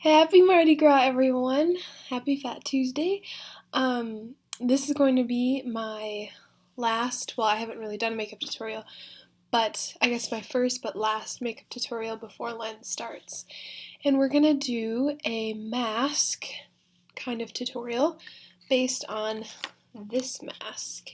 Happy Mardi Gras, everyone! Happy Fat Tuesday. This is going to be my last, well, I haven't really done a makeup tutorial, but I guess my first but last makeup tutorial before Lent starts. And we're going to do a mask kind of tutorial based on this mask.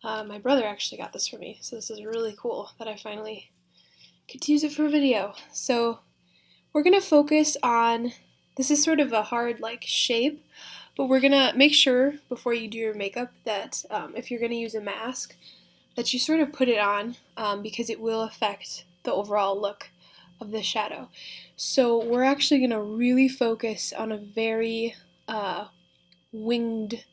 My brother actually got this for me, so this is really cool that I finally could use it for a video. So we're going to focus on, this is sort of a hard shape, but we're going to make sure before you do your makeup that if you're going to use a mask, that you sort of put it on because it will affect the overall look of the shadow. So we're actually going to really focus on a very winged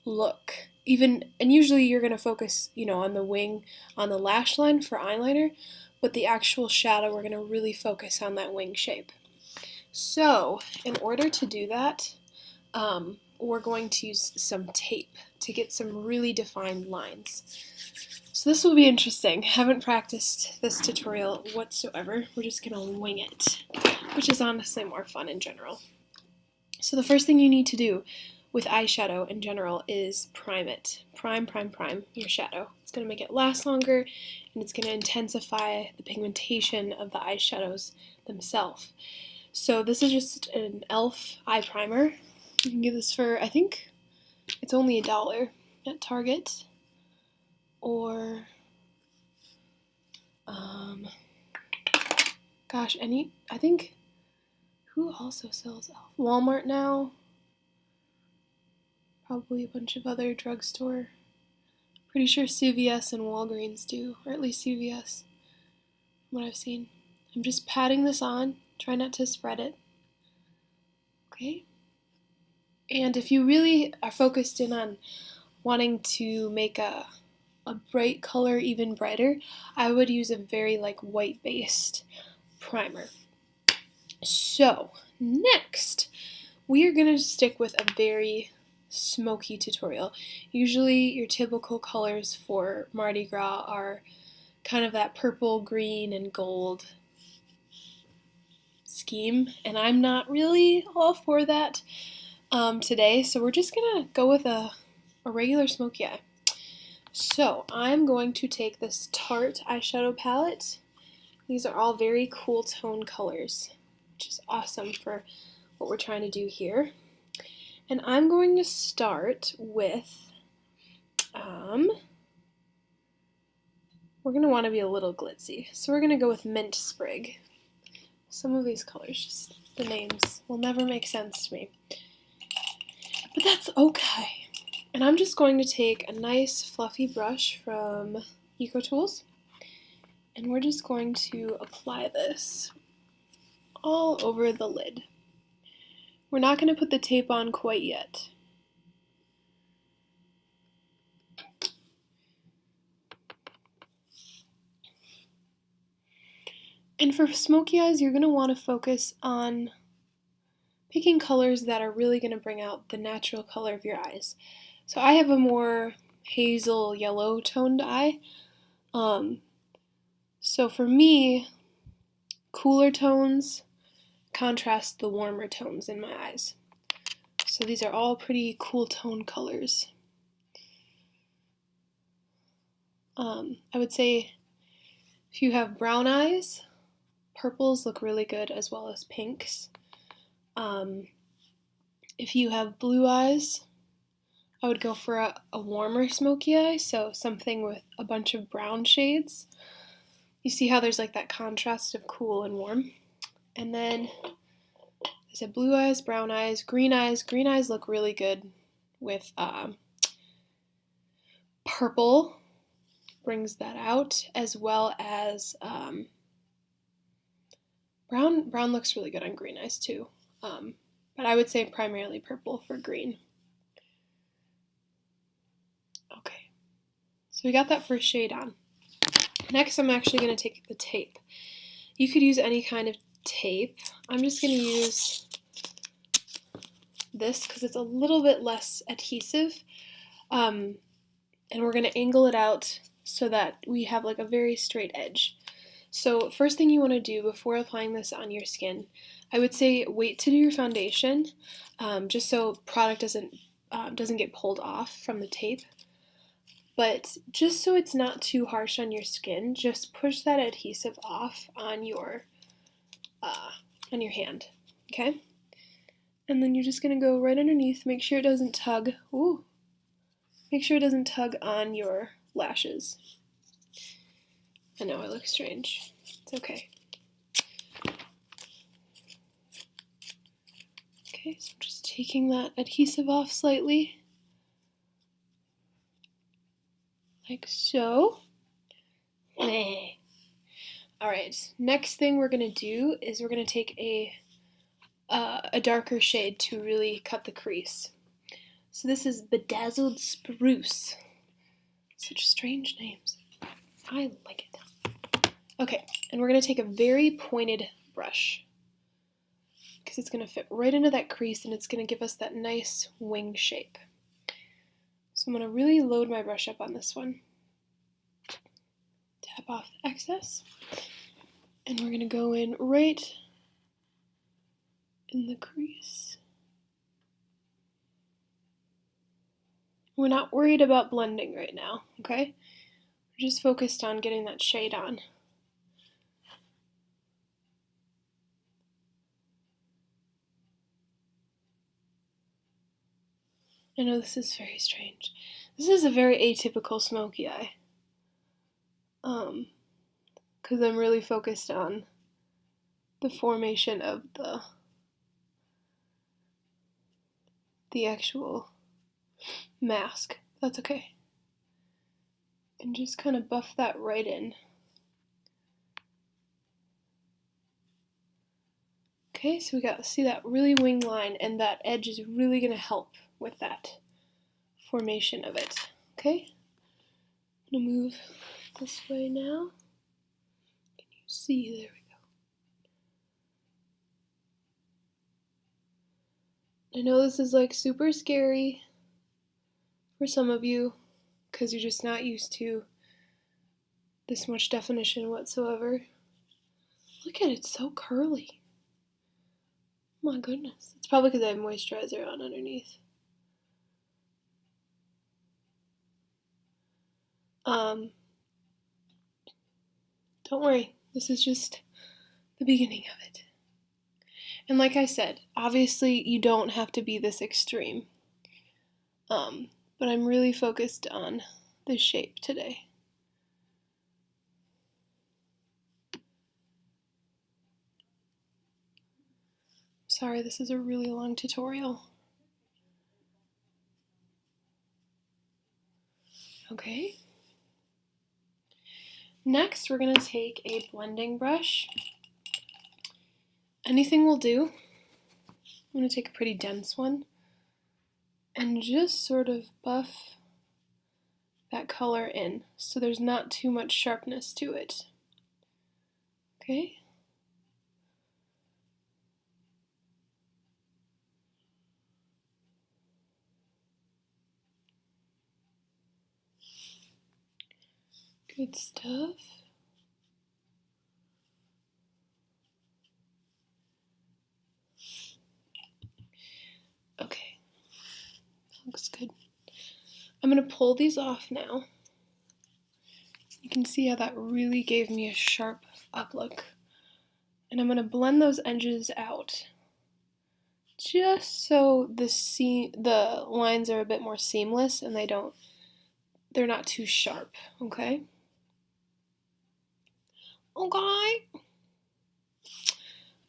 look. And usually you're going to focus, on the wing, on the lash line for eyeliner, but the actual shadow, we're going to really focus on that wing shape. So, in order to do that, we're going to use some tape to get some really defined lines. So this will be interesting. I haven't practiced this tutorial whatsoever. We're just going to wing it, which is honestly more fun in general. So the first thing you need to do with eyeshadow in general is prime it. Prime your shadow. It's going to make it last longer, and it's going to intensify the pigmentation of the eyeshadows themselves. So this is just an e.l.f. eye primer. You can get this for, I think it's only $1 at Target. Or, I think, who also sells e.l.f.? Walmart now. Probably a bunch of other drugstore. Pretty sure CVS and Walgreens do, or at least CVS, from what I've seen. I'm just patting this on. Try not to spread it. Okay? And if you really are focused in on wanting to make a bright color even brighter, I would use a very white-based primer. So, next, we are going to stick with a very smoky tutorial. Usually your typical colors for Mardi Gras are kind of that purple, green, and gold scheme, and I'm not really all for that today, so we're just gonna go with a regular smoky eye. So I'm going to take this Tarte eyeshadow palette. These are all very cool tone colors, which is awesome for what we're trying to do here. And I'm going to start with, we're going to want to be a little glitzy. So we're going to go with Mint Sprig. Some of these colors, just the names, will never make sense to me. But that's okay. And I'm just going to take a nice fluffy brush from EcoTools. And we're just going to apply this all over the lid. We're not going to put the tape on quite yet. And for smoky eyes, you're going to want to focus on picking colors that are really going to bring out the natural color of your eyes. So I have a more hazel yellow toned eye. So for me, cooler tones contrast the warmer tones in my eyes. So these are all pretty cool tone colors. I would say if you have brown eyes, purples look really good as well as pinks. If you have blue eyes, I would go for a warmer smoky eye, so something with a bunch of brown shades. You see how there's that contrast of cool and warm? And then I said blue eyes, brown eyes, green eyes. Green eyes look really good with purple, brings that out, as well as brown looks really good on green eyes too. But I would say primarily purple for green. Okay, so we got that first shade on. Next, I'm actually going to take the tape. You could use any kind of tape. I'm just going to use this because it's a little bit less adhesive. And we're going to angle it out so that we have a very straight edge. So first thing you want to do before applying this on your skin, I would say wait to do your foundation, just so product doesn't get pulled off from the tape. But just so it's not too harsh on your skin, just push that adhesive off on your hand, okay? And then you're just gonna go right underneath. Make sure it doesn't tug. Ooh, make sure it doesn't tug on your lashes. I know I look strange. It's okay. Okay, so I'm just taking that adhesive off slightly. Like so. Alright, next thing we're going to do is we're going to take a darker shade to really cut the crease. So this is Bedazzled Spruce. Such strange names. I like it. Okay, and we're going to take a very pointed brush because it's going to fit right into that crease and it's going to give us that nice wing shape. So I'm going to really load my brush up on this one. Tap off the excess. And we're going to go in right in the crease. We're not worried about blending right now, okay? We're just focused on getting that shade on. I know this is very strange. This is a very atypical smoky eye. Because I'm really focused on the formation of the actual mask. That's okay. And just kind of buff that right in. Okay, so see that really wing line, and that edge is really going to help with that formation of it. Okay, I'm going to move this way now. Can you see? There we go. I know this is like super scary for some of you because you're just not used to this much definition whatsoever. Look at it, it's so curly. Oh my goodness. It's probably because I have moisturizer on underneath. Don't worry, this is just the beginning of it. And like I said, obviously you don't have to be this extreme. But I'm really focused on the shape today. Sorry, this is a really long tutorial. Okay. Next, we're going to take a blending brush. Anything will do. I'm going to take a pretty dense one and just sort of buff that color in so there's not too much sharpness to it. Okay? Good stuff. Okay, looks good. I'm going to pull these off now. You can see how that really gave me a sharp up look. And I'm going to blend those edges out just so the lines are a bit more seamless and they're not too sharp, okay?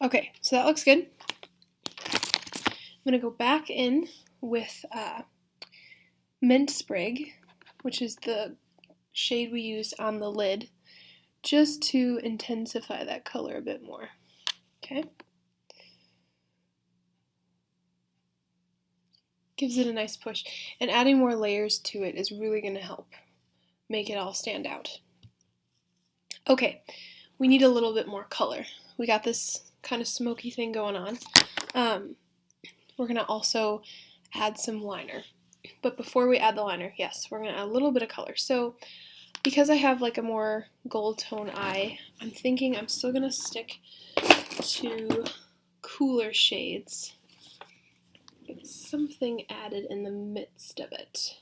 Okay, so that looks good. I'm going to go back in with Mint Sprig, which is the shade we used on the lid, just to intensify that color a bit more. Okay? Gives it a nice push. And adding more layers to it is really going to help make it all stand out. Okay, we need a little bit more color. We got this kind of smoky thing going on. We're going to also add some liner. But before we add the liner, yes, we're going to add a little bit of color. So because I have like a more gold tone eye, I'm thinking I'm still going to stick to cooler shades. It's something added in the midst of it.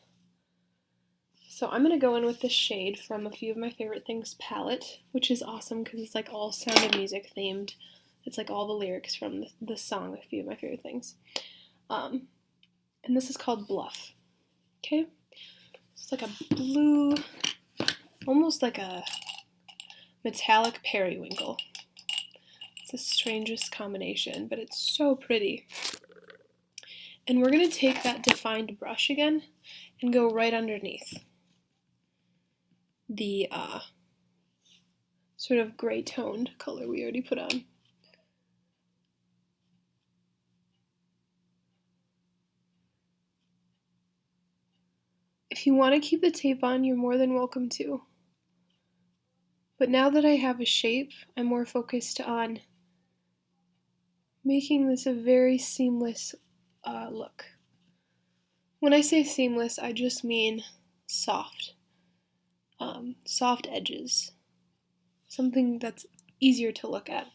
So I'm going to go in with the shade from A Few of My Favorite Things palette, which is awesome because it's like all Sound of Music themed. It's like all the lyrics from the song A Few of My Favorite Things. And this is called Bluff. Okay? It's like a blue, almost like a metallic periwinkle. It's the strangest combination, but it's so pretty. And we're going to take that defined brush again and go right underneath the sort of gray toned color we already put on. If you want to keep the tape on, you're more than welcome to. But now that I have a shape, I'm more focused on making this a very seamless look. When I say seamless, I just mean soft. Soft edges. Something that's easier to look at.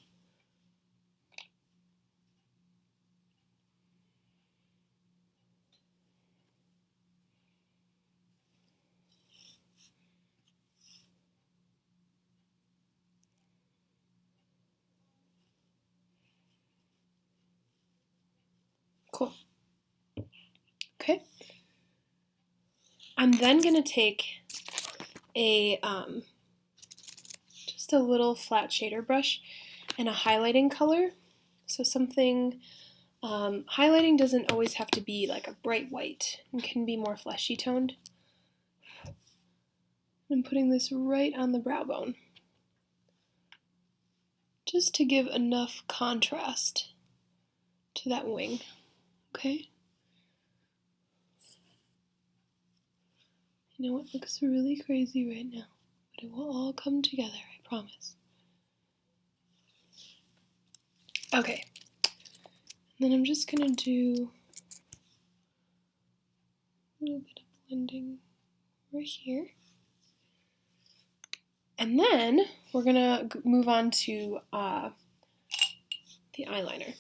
Cool. Okay. I'm then going to take a just a little flat shader brush and a highlighting color. So something, highlighting doesn't always have to be like a bright white. It can be more fleshy toned. I'm putting this right on the brow bone, just to give enough contrast to that wing, okay? I know it looks really crazy right now, but it will all come together, I promise. Okay, and then I'm just gonna do a little bit of blending right here. And then we're gonna move on to the eyeliner.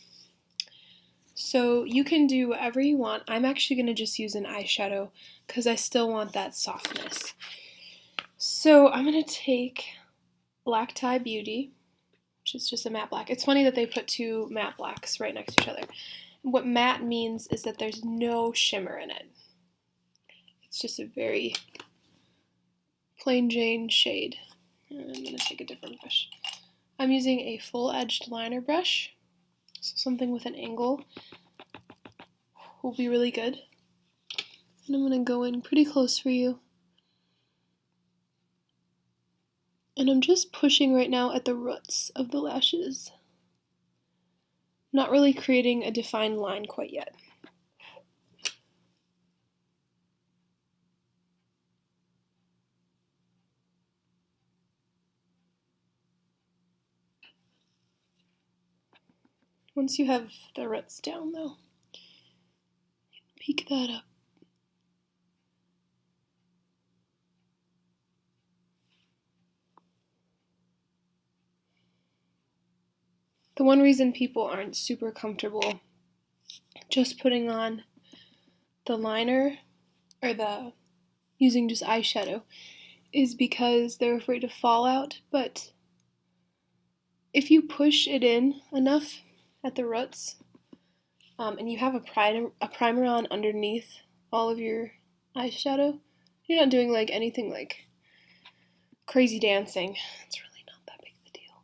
So you can do whatever you want. I'm actually gonna just use an eyeshadow because I still want that softness. So I'm gonna take Black Tie Beauty, which is just a matte black. It's funny that they put two matte blacks right next to each other. What matte means is that there's no shimmer in it. It's just a very plain Jane shade. And I'm going to take a different brush. I'm using a full-edged liner brush, so something with an angle will be really good. And I'm going to go in pretty close for you. And I'm just pushing right now at the roots of the lashes. Not really creating a defined line quite yet. Once you have the roots down, though, peek that up. The one reason people aren't super comfortable just putting on the liner or using just eyeshadow is because they're afraid to fall out, but if you push it in enough at the roots, and you have a primer on underneath all of your eyeshadow, you're not doing like anything like crazy dancing. It's really not that big of a deal.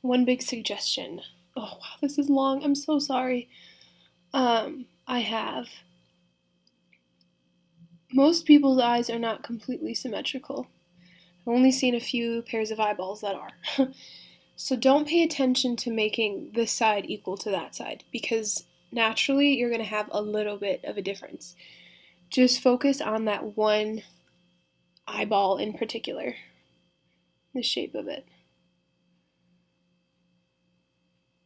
One big suggestion. Oh wow, this is long. I'm so sorry. Most people's eyes are not completely symmetrical. I've only seen a few pairs of eyeballs that are. So don't pay attention to making this side equal to that side, because naturally you're going to have a little bit of a difference. Just focus on that one eyeball in particular, the shape of it.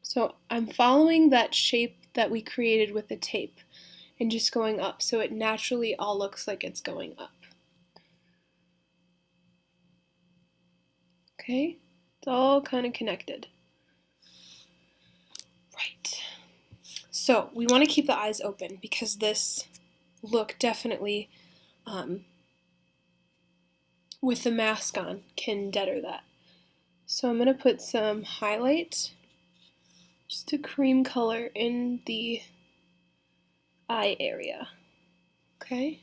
So I'm following that shape that we created with the tape. and just going up, so it naturally all looks like it's going up. Okay, it's all kind of connected. Right. So we want to keep the eyes open because this look definitely, with the mask on, can deader that. So I'm going to put some highlight, just a cream color in the eye area. Okay?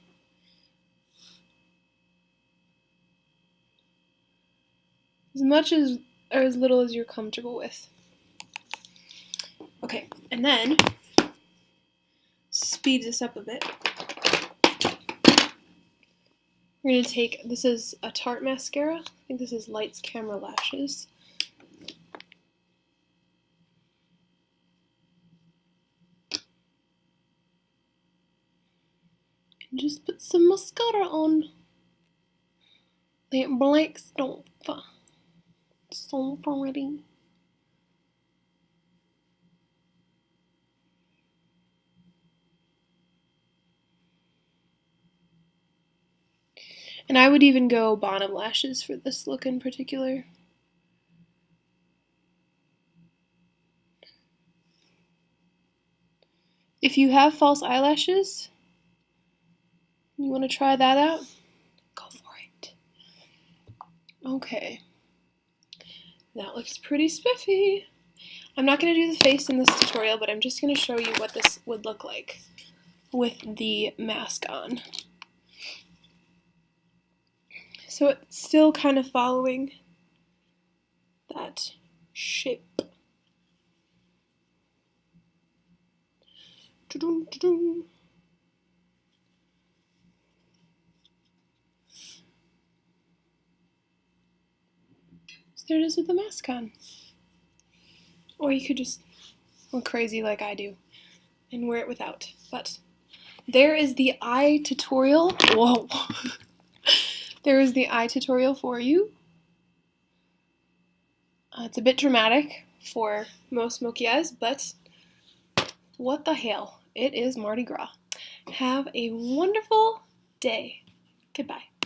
As much as or as little as you're comfortable with. Okay, and then speed this up a bit. We're going to take, this is a Tarte mascara. I think this is Lights Camera Lashes. And just put some mascara on. That black stuff. So pretty. And I would even go bottom lashes for this look in particular. If you have false eyelashes, you want to try that out, go for it. Okay. That looks pretty spiffy. I'm not going to do the face in this tutorial, but I'm just going to show you what this would look like with the mask on. So it's still kind of following that shape. So there it is with the mask on. Or you could just go crazy like I do and wear it without. But there is the eye tutorial. Whoa. There is the eye tutorial for you. It's a bit dramatic for most smoky eyes, but what the hell? It is Mardi Gras. Have a wonderful day. Goodbye.